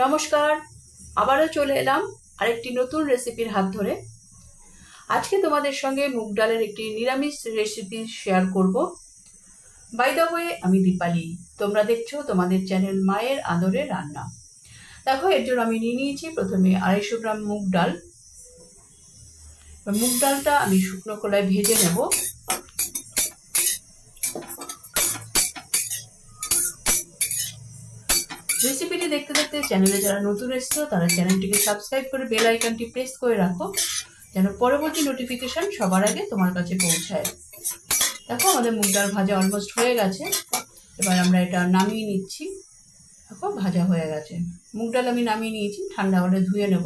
নমস্কার, আবারও চলে এলাম আরেকটি নতুন রেসিপির হাত ধরে। আজকে তোমাদের সঙ্গে মুগ ডালের একটি নিরামিষ রেসিপি শেয়ার করব। বাই দ্য ওয়ে, আমি দীপালি, তোমরা দেখছো তোমাদের চ্যানেল মায়ের আদরে রান্না। দেখো, এর জন্য আমি নিয়ে নিয়েছি প্রথমে 250 গ্রাম মুগ ডাল। মুগ ডালটা আমি শুকনো খোলায় ভেজে নেব। রেসিপিটি দেখতে দেখতে চ্যানেলে যারা নতুন এসেছো তারা চ্যানেলটিকে সাবস্ক্রাইব করে বেল আইকনটি প্রেস করে রাখো, যেন পরবর্তী নোটিফিকেশন সবার আগে তোমার কাছে পৌঁছায়। দেখো, আমাদের মুগ ডাল ভাজা অলমোস্ট হয়ে গেছে। এবার আমরা এটা নামিয়ে নিচ্ছি। দেখো, ভাজা হয়ে গেছে। মুগ ডাল আমি নামিয়ে নিয়েছি, ঠান্ডা হলে ধুয়ে নেব।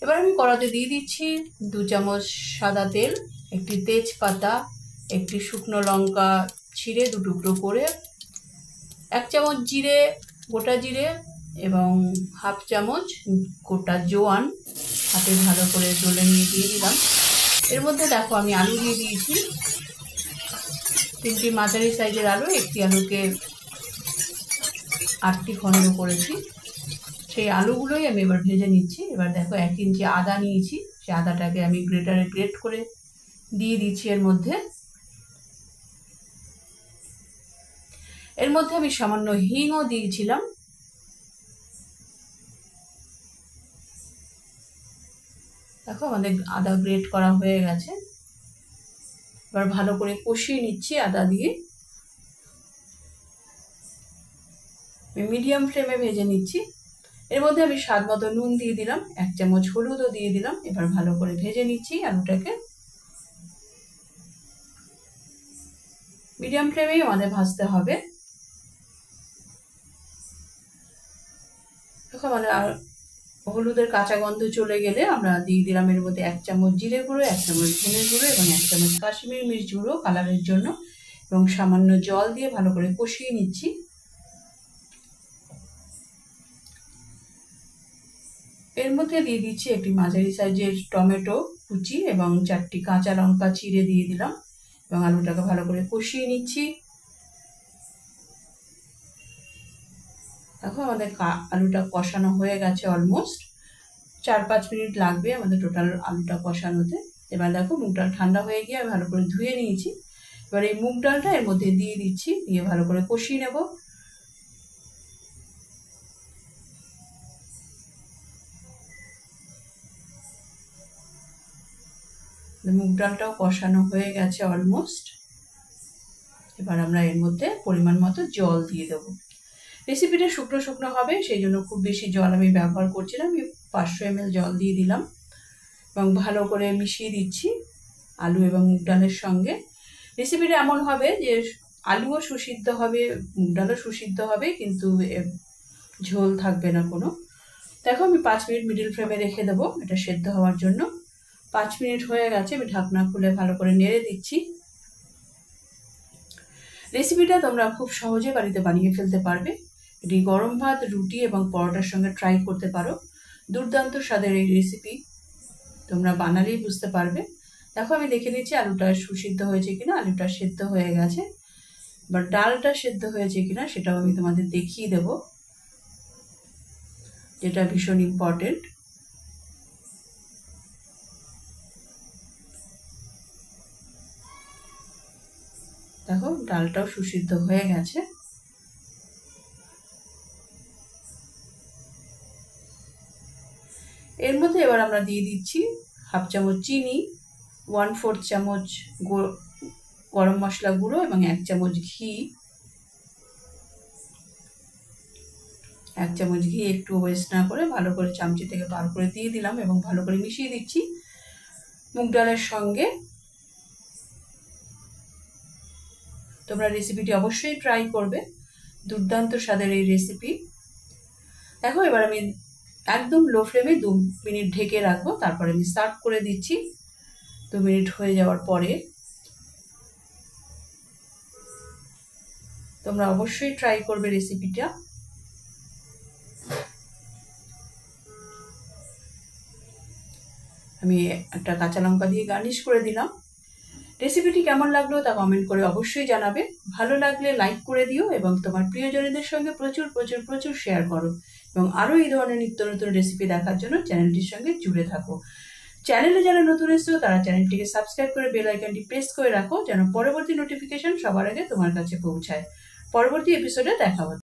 এবার আমি কড়াতে দিয়ে দিচ্ছি 2 চামচ সাদা তেল, একটি তেজপাতা, একটি শুকনো লঙ্কা ছিঁড়ে 2 টুকরো করে, 1 চামচ জিরে, গোটা জিরে এবং 1/2 চামচ গোটা জোয়ান হাতে ভালো করে ডলে নিয়ে দিয়ে দিলাম। এর মধ্যে দেখো আমি আলু দিয়ে দিয়েছি, 3টি মাঝারি সাইজের আলু। একটি আলুকে 8টি খণ্ড করেছি। সেই আলুগুলোই আমি এবার ভেজে নিচ্ছি। এবার দেখো 1 ইঞ্চি আদা নিয়েছি, সেই আদাটাকে আমি গ্রেটারে গ্রেট করে দিয়ে দিচ্ছি এর মধ্যে। এর মধ্যে আমি সামান্য হিংও দিয়েছিলাম। দেখো, আমাদের আদা গ্রেট করা হয়ে গেছে। এবার ভালো করে কষিয়ে নিচ্ছি আদা দিয়ে। মিডিয়াম ফ্লেমে ভেজে নিচ্ছি। এর মধ্যে আমি স্বাদ মতো নুন দিয়ে দিলাম, 1 চামচ হলুদও দিয়ে দিলাম। এবার ভালো করে ভেজে নিচ্ছি আলুটাকে। মিডিয়াম ফ্লেমেই আমাদের ভাজতে হবে। দেখো, আমাদের হলুদের কাঁচা গন্ধ চলে গেলে আমরা দিয়ে দিলাম এর মধ্যে 1 চামচ জিরে গুঁড়ো, 1 চামচ ধনে গুঁড়ো এবং 1 চামচ কাশ্মীরি মির্চ গুঁড়ো কালারের জন্য, এবং সামান্য জল দিয়ে ভালো করে কষিয়ে নিচ্ছি। এর মধ্যে দিয়ে দিচ্ছি একটি মাঝারি সাইজের টমেটো কুচি এবং 4টি কাঁচা লঙ্কা চিড়ে দিয়ে দিলাম, এবং আলুটাকে ভালো করে কষিয়ে নিচ্ছি। দেখো, আমাদের আলুটা কষানো হয়ে গেছে অলমোস্ট। 4-5 মিনিট লাগবে আমাদের টোটাল আলুটা কষানোতে। এবার দেখো, মুগ ডাল ঠান্ডা হয়ে গিয়ে আমি ভালো করে ধুয়ে নিয়েছি। এবার এই মুগ ডালটা এর মধ্যে দিয়ে দিচ্ছি, দিয়ে ভালো করে কষিয়ে নেব। মুগ ডালটাও কষানো হয়ে গেছে অলমোস্ট। এবার আমরা এর মধ্যে পরিমাণ মতো জল দিয়ে দেবো। রেসিপিটা শুকনো শুকনো হবে, সেই জন্য খুব বেশি জল আমি ব্যবহার করছি না। আমি 500 ml জল দিয়ে দিলাম এবং ভালো করে মিশিয়ে দিচ্ছি আলু এবং মুগ ডালের সঙ্গে। রেসিপিটা এমন হবে যে আলুও সুসিদ্ধ হবে, মুগ ডালও সুসিদ্ধ হবে, কিন্তু ঝোল থাকবে না কোনো। দেখো, আমি 5 মিনিট মিডল ফ্লেমে রেখে দেবো এটা সেদ্ধ হওয়ার জন্য। 5 মিনিট হয়ে গেছে, আমি ঢাকনা খুলে ভালো করে নেড়ে দিচ্ছি। রেসিপিটা তোমরা খুব সহজে বাড়িতে বানিয়ে ফেলতে পারবে। এটি গরম ভাত, রুটি এবং পরোটার সঙ্গে ট্রাই করতে পারো। দুর্দান্ত স্বাদের এই রেসিপি, তোমরা বানালেই বুঝতে পারবে। দেখো, আমি দেখে নিচ্ছি আলুটা সুসিদ্ধ হয়েছে কিনা। আলুটা সেদ্ধ হয়ে গেছে। বা ডালটা সেদ্ধ হয়েছে কিনা সেটাও আমি তোমাদের দেখিয়ে দেব, যেটা ভীষণ ইম্পর্টেন্ট। দেখো, ডালটাও সুসিদ্ধ হয়ে গেছে। এর মধ্যে এবার আমরা দিয়ে দিচ্ছি 1/2 চামচ চিনি, 1/4 চামচ গরম মশলা গুঁড়ো এবং 1 চামচ ঘি। 1 চামচ ঘি একটু ওয়েস্ট না করে ভালো করে চামচি থেকে বার করে দিয়ে দিলাম এবং ভালো করে মিশিয়ে দিচ্ছি মুগ ডালের সঙ্গে। তোমরা রেসিপিটি অবশ্যই ট্রাই করবে, দুর্দান্ত স্বাদের এই রেসিপি। দেখো, এবার আমি একদম লো ফ্লেমে 2 মিনিট ঢেকে রাখবো, তারপরে আমি সার্ভ করে দিচ্ছি 2 মিনিট হয়ে যাওয়ার পরে। তোমরা অবশ্যই ট্রাই করবে রেসিপিটা। আমি একটা কাঁচা লঙ্কা দিয়ে গার্নিশ করে দিলাম। রেসিপিটি কেমন লাগলো তা কমেন্ট করে অবশ্যই জানাবে। ভালো লাগলে লাইক করে দিও এবং তোমার প্রিয়জনদের সঙ্গে প্রচুর প্রচুর প্রচুর শেয়ার করো, এবং আরও এই ধরনের নিত্য নতুন রেসিপি দেখার জন্য চ্যানেলটির সঙ্গে জুড়ে থাকো। চ্যানেলে যারা নতুন এসেছো তারা চ্যানেলটিকে সাবস্ক্রাইব করে বেল আইকনটি প্রেস করে রাখো, যেন পরবর্তী নোটিফিকেশন সবার আগে তোমার কাছে পৌঁছায়। পরবর্তী এপিসোডে দেখা হচ্ছে।